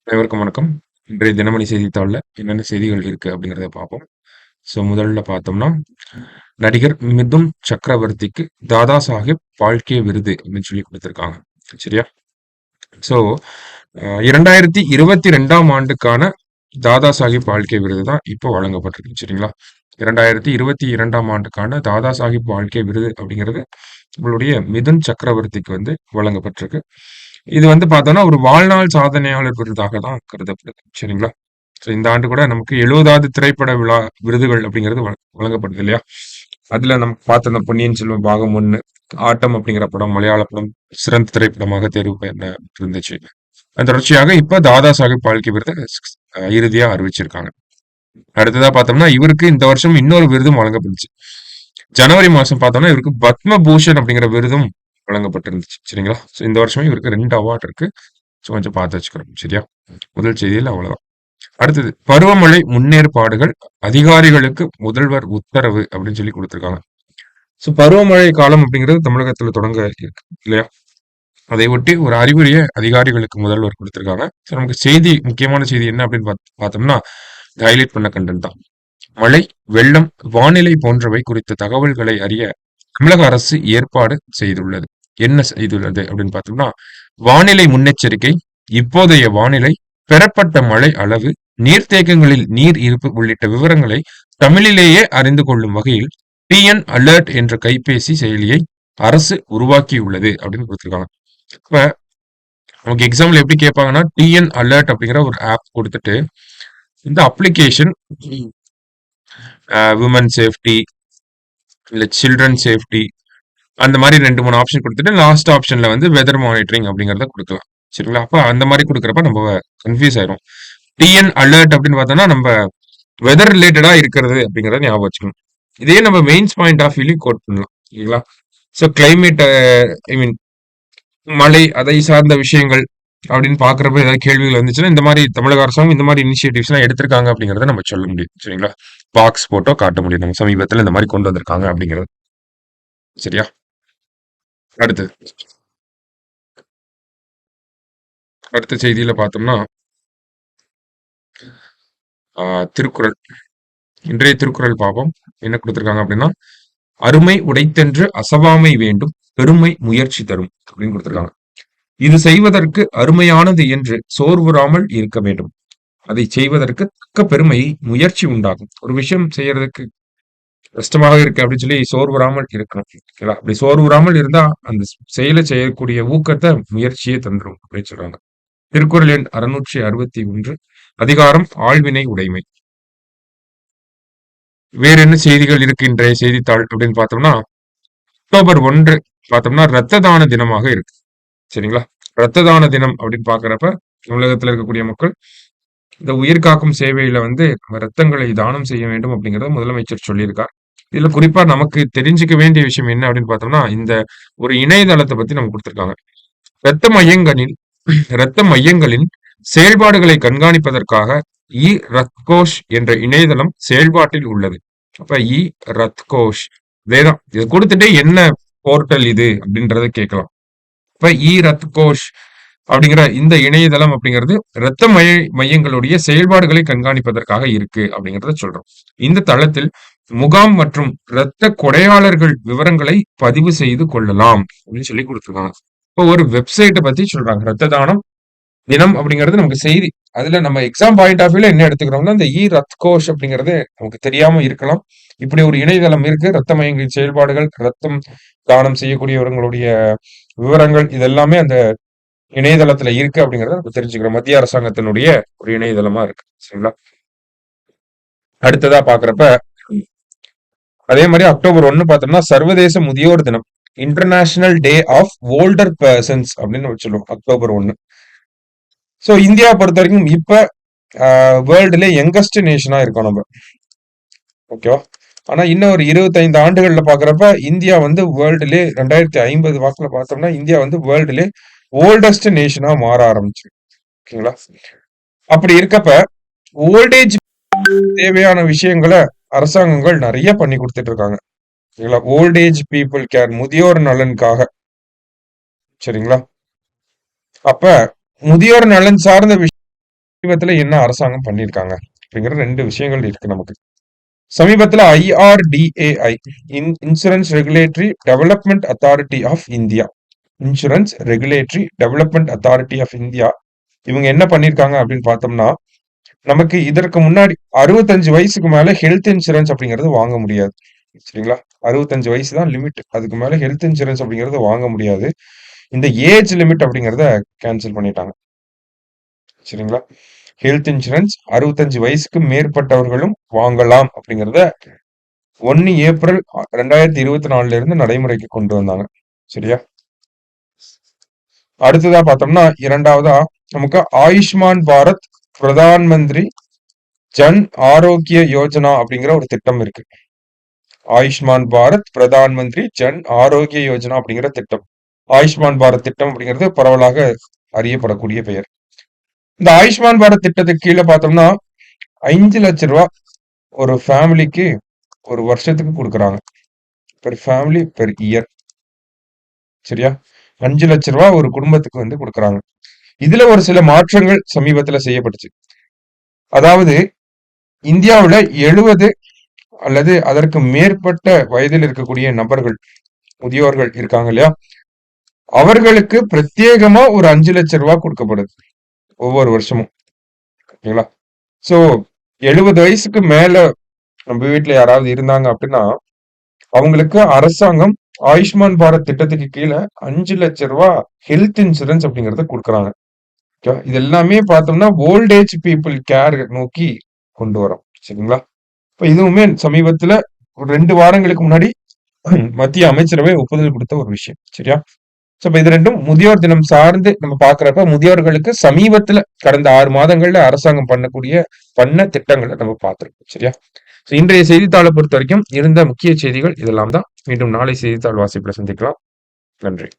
அனைவருக்கும் வணக்கம். இன்றைய தினமணி செய்தித்தாள்ல என்னென்ன செய்திகள் இருக்கு அப்படிங்கிறத பார்ப்போம். முதல்ல பார்த்தோம்னா, நடிகர் மிதுன் சக்கரவர்த்திக்கு தாதா சாஹேப் பால்கே விருது அப்படின்னு சொல்லி கொடுத்திருக்காங்க. சரியா? ஸோ 2022ஆம் ஆண்டுக்கான தாதா சாஹேப் பால்கே விருது தான் இப்போ வழங்கப்பட்டிருக்கு. சரிங்களா? 2022ஆம் ஆண்டுக்கான தாதா சாஹேப் பால்கே விருது அப்படிங்கிறது உங்களுடைய மிதுன் சக்கரவர்த்திக்கு வழங்கப்பட்டிருக்கு. இது பார்த்தோம்னா ஒரு வாழ்நாள் சாதனையாளர் விருதாக தான் கருதப்படுது. சரிங்களா? இந்த ஆண்டு கூட நமக்கு 70வது திரைப்பட விழா விருதுகள் அப்படிங்கிறது வழங்கப்படுது இல்லையா? அதுல நமக்கு பார்த்த அந்த பொன்னியின் செல்வன் பாகம் 1, ஆட்டம் அப்படிங்கிற படம் மலையாள படம் சிறந்த திரைப்படமாக தேர்வு பண்ண இருந்துச்சு. அந்த தொடர்ச்சியாக இப்ப தாதா சாஹேப் பால்கே விருது இறுதியா அறிவிச்சிருக்காங்க. அடுத்ததா பார்த்தோம்னா இவருக்கு இந்த வருஷம் இன்னொரு விருதும் வழங்கப்பட்டுச்சு. ஜனவரி மாசம் பார்த்தோம்னா இவருக்கு பத்ம பூஷன் அப்படிங்கிற விருதும் வழங்கப்பட்டிருந்துச்சு. சரிங்களா? இந்த வருஷமே இவருக்கு 2 அவார்ட் இருக்கு. கொஞ்சம் பார்த்து வச்சுக்கிறோம். சரியா? முதல் செய்தியில் அவ்வளவுதான். அடுத்தது பருவமழை முன்னேற்பாடுகள் அதிகாரிகளுக்கு முதல்வர் உத்தரவு அப்படின்னு சொல்லி கொடுத்திருக்காங்க. பருவமழை காலம் அப்படிங்கிறது தமிழகத்துல தொடங்க இருக்கு இல்லையா? அதை ஒட்டி ஒரு அறிகுறிய அதிகாரிகளுக்கு முதல்வர் கொடுத்திருக்காங்க. நமக்கு செய்தி முக்கியமான செய்தி என்ன அப்படின்னு பார்த்தோம்னா ஹைலைட் பண்ண கண்டென்ட் தான். மழை, வெள்ளம், வானிலை போன்றவை குறித்த தகவல்களை அறிய தமிழக அரசு ஏற்பாடு செய்துள்ளது. என்ன செய்துள்ளது அப்படின்னு பார்த்தோம்னா, வானிலை முன்னெச்சரிக்கை, இப்போதைய வானிலை, பெறப்பட்ட மழை அளவு, நீர்த்தேக்கங்களில் நீர் இருப்பு உள்ளிட்ட விவரங்களை தமிழிலேயே அறிந்து கொள்ளும் வகையில் டிஎன் அலர்ட் என்ற கைபேசி செயலியை அரசு உருவாக்கியுள்ளது அப்படின்னு கொடுத்திருக்காங்க. இப்ப நமக்கு எக்ஸாம்பிள் எப்படி கேட்பாங்கன்னா, டிஎன் அலர்ட் அப்படிங்கிற ஒரு ஆப் கொடுத்துட்டு இந்த அப்ளிகேஷன் விமன் சேஃப்டி இல்ல சில்ட்ரன் சேஃப்டி அந்த மாதிரி 2, 3 ஆப்ஷன் கொடுத்துட்டு லாஸ்ட் ஆப்ஷன்ல வெதர் மானிட்டரிங் அப்படிங்கிறத கொடுக்கலாம். சரிங்களா? அப்ப அந்த மாதிரி கொடுக்குறப்ப நம்ம கன்ஃபியூஸ் ஆயிரும். டிஎன் அலர்ட் அப்படின்னு பார்த்தோம்னா நம்ம வெதர் ரிலேட்டடா இருக்கிறது அப்படிங்கிறத ஞாபகம் வச்சுக்கணும். இதே நம்ம மெயின்ஸ் பாயிண்ட் ஆஃப் வியூலையும் கோட் பண்ணலாம். சரிங்களா? ஸோ கிளைமேட் ஐ மீன் மழை அதை சார்ந்த விஷயங்கள் அப்படின்னு பாக்குறப்ப ஏதாவது கேள்விகள் வந்துச்சுன்னா இந்த மாதிரி தமிழக அரசாங்கம் இந்த மாதிரி இனிஷியேட்டிவ்ஸ் எல்லாம் எடுத்திருக்காங்க அப்படிங்கறத நம்ம சொல்ல முடியும். சரிங்களா? பாக்ஸ் போட்டோ காட்ட முடியும். நம்ம சமீபத்துல இந்த மாதிரி கொண்டு வந்திருக்காங்க அப்படிங்கிறது. சரியா? அடுத்து அடுத்த செய்தியில பார்த்தோம்னா திருக்குறள். இன்றைய திருக்குறள் பார்ப்போம். என்ன கொடுத்திருக்காங்க அப்படின்னா, அருமை உடைத்தென்று அசவாமை வேண்டும், பெருமை முயற்சி தரும் அப்படின்னு கொடுத்திருக்காங்க. இது செய்வதற்கு அருமையானது என்று சோர்வுறாமல் இருக்க வேண்டும். அதை செய்வதற்கு தக்க பெருமை முயற்சி உண்டாகும். ஒரு விஷயம் செய்யறதுக்கு கஷ்டமாக இருக்கு அப்படின்னு சொல்லி சோர்வுறாமல் இருக்கணும். ஓகேங்களா? அப்படி சோர்வுறாமல் இருந்தா அந்த செயலை செய்யக்கூடிய ஊக்கத்தை முயற்சியே தந்துரும் அப்படின்னு சொல்றாங்க. திருக்குறள் எண் 661 அதிகாரம் ஆழ்வினை உடைமை. வேற என்ன செய்திகள் இருக்கு இன்றைய செய்தித்தாள் அப்படின்னு பார்த்தோம்னா, அக்டோபர் 1 பார்த்தோம்னா ரத்த தான தினமாக இருக்கு. சரிங்களா? ரத்த தான தினம் அப்படின்னு பாக்குறப்ப உலகத்துல இருக்கக்கூடிய மக்கள் இந்த உயிர் காக்கும் சேவையில ரத்தங்களை தானம் செய்ய வேண்டும் அப்படிங்கறத முதலமைச்சர் சொல்லியிருக்கார். இதுல குறிப்பா நமக்கு தெரிஞ்சுக்க வேண்டிய விஷயம் என்ன அப்படின்னு பார்த்தோம்னா, இந்த ஒரு இணையதளத்தை பத்தி நமக்கு கொடுத்திருக்காங்க. இரத்த மையங்களின் இரத்த மையங்களின் செயல்பாடுகளை கண்காணிப்பதற்காக ரத் கோஷ் என்ற இணையதளம் செயல்பாட்டில் உள்ளது. அப்ப ரத் கோஷ் இதேதான். இதை கொடுத்துட்டு என்ன போர்ட்டல் இது அப்படின்றத கேட்கலாம். இப்ப ரத் கோஷ் அப்படிங்கிற இந்த இணையதளம் அப்படிங்கிறது இரத்த மையங்களுடைய செயல்பாடுகளை கண்காணிப்பதற்காக இருக்கு அப்படிங்கறத சொல்றோம். இந்த தளத்தில் முகாம் மற்றும் இரத்த கொடையாளர்கள் விவரங்களை பதிவு செய்து கொள்ளலாம் அப்படின்னு சொல்லி கொடுத்துருக்காங்க. இப்போ ஒரு வெப்சைட்டை பத்தி சொல்றாங்க. ரத்த தானம் தினம் அப்படிங்கிறது நமக்கு செய்தி. அதுல நம்ம எக்ஸாம் பாயிண்ட் ஆஃப் வியூல என்ன எடுத்துக்கிறோம்னா, இந்த ரத் கோஷ் அப்படிங்கிறது நமக்கு தெரியாம இருக்கலாம். இப்படி ஒரு இணையதளம் இருக்கு. ரத்த மையங்களின் செயல்பாடுகள், ரத்தம் தானம் செய்யக்கூடியவர்களுடைய விவரங்கள் இதெல்லாமே அந்த இணையதளத்துல இருக்கு அப்படிங்கறத நம்ம தெரிஞ்சுக்கிறோம். மத்திய அரசாங்கத்தினுடைய ஒரு இணையதளமா இருக்கு. சரிங்களா? அடுத்ததா பாக்குறப்ப அதே மாதிரி அக்டோபர் 1 பார்த்தோம்னா சர்வதேச முதியோர் தினம், International Day of Older Persons அப்படின்னு சொல்லுவோம் அக்டோபர் 1. சோ இந்தியா பொறுத்த வரைக்கும் இப்ப வேர்ல்டுல யங்கஸ்ட் நேஷனா இருக்கோம் நம்ம. ஓகேவா? ஆனா இன்னும் ஒரு 25 ஆண்டுகள்ல பாக்குறப்ப இந்தியா வேர்ல்டுலே 2050 வாக்குல பார்த்தோம்னா இந்தியா வேர்ல்டுலே ஓல்டஸ்ட் நேஷனா மாற ஆரம்பிச்சு. ஓகேங்களா? அப்படி இருக்கப்ப ஓல்டேஜ் தேவையான விஷயங்களை அரசாங்கங்கள் நிறைய பண்ணி கொடுத்துட்டு இருக்காங்க. சரிங்களா? ஓல்டேஜ் பீப்புள் கேர் முதியோர் நலனுக்காக. சரிங்களா? அப்ப முதியோர் நலன் சார்ந்த சமீபத்துல என்ன அரசாங்கம் பண்ணியிருக்காங்க அப்படிங்கிற 2 விஷயங்கள் இருக்கு நமக்கு. சமீபத்துல IRDAI Insurance Regulatory Development Authority of India Insurance Regulatory Development Authority of India இவங்க என்ன பண்ணியிருக்காங்க அப்படின்னு பார்த்தோம்னா, நமக்கு இதற்கு முன்னாடி 65 வயசுக்கு மேல ஹெல்த் இன்சூரன்ஸ் அப்படிங்கிறது வாங்க முடியாது. சரிங்களா? 65 வயசு தான் லிமிட். அதுக்கு மேல ஹெல்த் இன்சூரன்ஸ் அப்படிங்கிறது வாங்க முடியாது. இந்த ஏஜ் லிமிட் அப்படிங்கிறத கேன்சல் பண்ணிட்டாங்க. சரிங்களா? ஹெல்த் இன்சூரன்ஸ் 65 வயசுக்கு மேற்பட்டவர்களும் வாங்கலாம் அப்படிங்கிறத 1 ஏப்ரல் 2024 இருந்து நடைமுறைக்கு கொண்டு வந்தாங்க. சரியா? அடுத்ததா பார்த்தோம்னா, இரண்டாவதா நமக்கு ஆயுஷ்மான் பாரத் பிரதான் மந்திரி ஜன் ஆரோக்கிய யோஜனா அப்படிங்கிற ஒரு திட்டம் இருக்கு. ஆயுஷ்மான் பாரத் பிரதான் மந்திரி ஜன் ஆரோக்கிய யோஜனா அப்படிங்கிற திட்டம். ஆயுஷ்மான் பாரத் திட்டம் அப்படிங்கிறது பரவலாக அறியப்படக்கூடிய பெயர். இந்த ஆயுஷ்மான் பாரத் திட்டத்துக்கு கீழே பார்த்தோம்னா 5 லட்சம் ரூபாய் ஒரு ஃபேமிலிக்கு ஒரு வருஷத்துக்கு கொடுக்குறாங்க. Per family per year. சரியா? 5 லட்சம் ரூபாய் ஒரு குடும்பத்துக்கு வந்து கொடுக்குறாங்க. இதுல ஒரு சில மாற்றங்கள் சமீபத்துல செய்யப்பட்டுச்சு. அதாவது இந்தியாவுல 70 அல்லது அதற்கு மேற்பட்ட வயதில் இருக்கக்கூடிய நபர்கள், முதியோர்கள் இருக்காங்க இல்லையா? அவர்களுக்கு பிரத்யேகமா ஒரு 5 லட்சம் ரூபாய் கொடுக்கப்படுது ஒவ்வொரு வருஷமும். ஓகேங்களா? சோ 70 வயசுக்கு மேல நம்ம வீட்டுல யாராவது இருந்தாங்க அப்படின்னா, அவங்களுக்கு அரசாங்கம் ஆயுஷ்மான் பாரத் திட்டத்துக்கு கீழே 5 லட்சம் ரூபாய் ஹெல்த் இன்சூரன்ஸ் அப்படிங்கறத கொடுக்குறாங்க. இது எல்லாமே பார்த்தோம்னா ஓல்டேஜ் பீப்புள் கேர் நோக்கி கொண்டு வரோம். சரிங்களா? இப்ப இதுவுமே சமீபத்துல ஒரு 2 வாரங்களுக்கு முன்னாடி மத்திய அமைச்சரவை ஒப்புதல் கொடுத்த ஒரு விஷயம். சரியா? சோ இப்ப இது 2ம் முதியோர் தினம் சார்ந்து நம்ம பாக்குறப்ப முதியோர்களுக்கு சமீபத்துல கடந்த 6 மாதங்கள்ல அரசாங்கம் பண்ண திட்டங்களை நம்ம பார்த்திருக்கோம். சரியா? சோ இன்றைய செய்தித்தாளை பொறுத்த வரைக்கும் இருந்த முக்கிய செய்திகள் இதெல்லாம் தான். மீண்டும் நாளை செய்தித்தாள் வாசிப்புல சந்திக்கலாம். நன்றி.